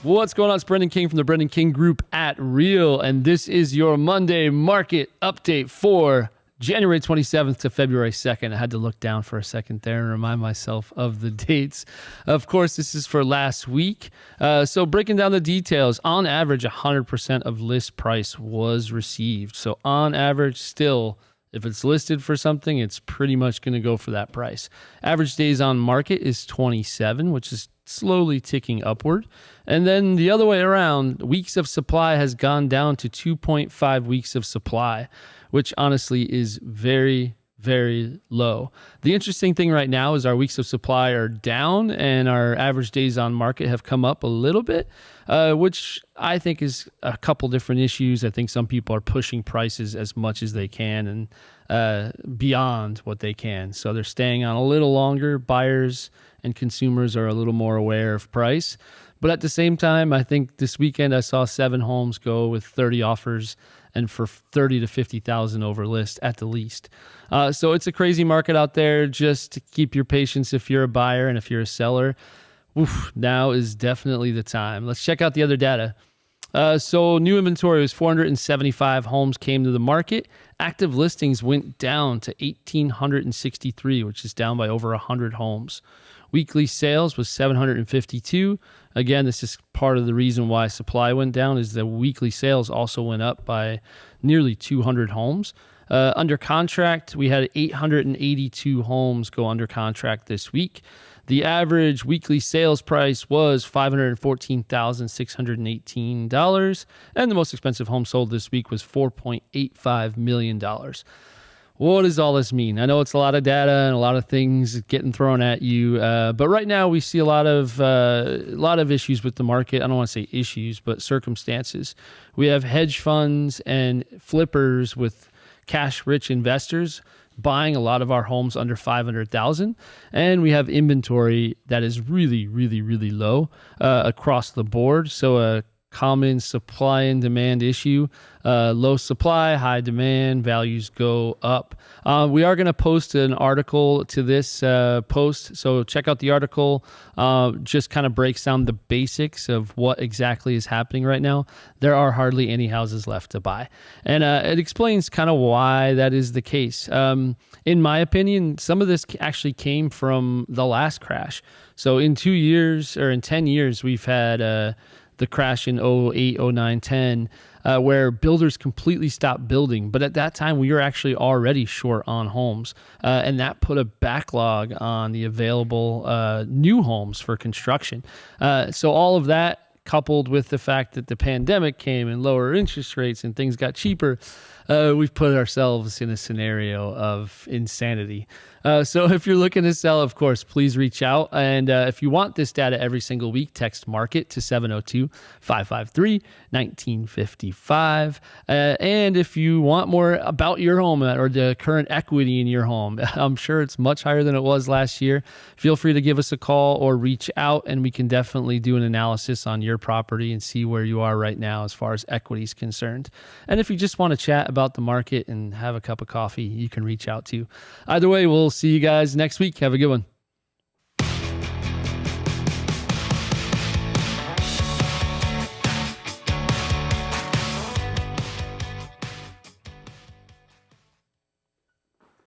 What's going on? It's Brendan King from the Brendan King Group at Real, and this is your Monday market update for January 27th to February 2nd. I had to look down for a second there and remind myself of the dates. Of course, this is for last week. So breaking down the details, on average, 100% of list price was received. So on average, still, if it's listed for something, it's pretty much going to go for that price. Average days on market is 27, which is slowly ticking upward. And then the other way around, weeks of supply has gone down to 2.5 weeks of supply, which honestly is very, very low. The interesting thing right now is our weeks of supply are down and our average days on market have come up a little bit, which I think is a couple different issues. I think some people are pushing prices as much as they can and beyond what they can. So they're staying on a little longer. Buyers and consumers are a little more aware of price. But at the same time, I think this weekend I saw 7 homes go with 30 offers and for 30 to 50,000 over list at the least. So it's a crazy market out there. Just to keep your patience if you're a buyer, and if you're a seller, now is definitely the time. Let's check out the other data. So new inventory was 475 homes came to the market. Active listings went down to 1,863, which is down by over 100 homes. Weekly sales was 752. Again, this is part of the reason why supply went down, is the weekly sales also went up by nearly 200 homes. Under contract, we had 882 homes go under contract this week. The average weekly sales price was $514,618, and the most expensive home sold this week was $4.85 million. What does all this mean? I know it's a lot of data and a lot of things getting thrown at you, but right now we see a lot of issues with the market. I don't want to say issues, but circumstances. We have hedge funds and flippers with cash-rich investors buying a lot of our homes under 500,000, and we have inventory that is really, really, really low across the board. So a common supply and demand issue. Low supply, high demand, values go up. We are going to post an article to this post, so check out the article. Just kind of breaks down the basics of what exactly is happening right now. There are hardly any houses left to buy, and it explains kind of why that is the case. In my opinion, some of this actually came from the last crash. So in 2 years, or in 10 years, we've had the crash in 08, 09, 10, where builders completely stopped building. But at that time, we were actually already short on homes. And that put a backlog on the available new homes for construction. So all of that, coupled with the fact that the pandemic came and lower interest rates and things got cheaper, we've put ourselves in a scenario of insanity. So if you're looking to sell, of course, please reach out. And if you want this data every single week, text MARKET to 702-553-1955. And if you want more about your home or the current equity in your home, I'm sure it's much higher than it was last year. Feel free to give us a call or reach out, and we can definitely do an analysis on your property and see where you are right now as far as equity is concerned. And if you just want to chat about the market and have a cup of coffee, you can reach out to. Either way, we'll see you guys next week. Have a good one.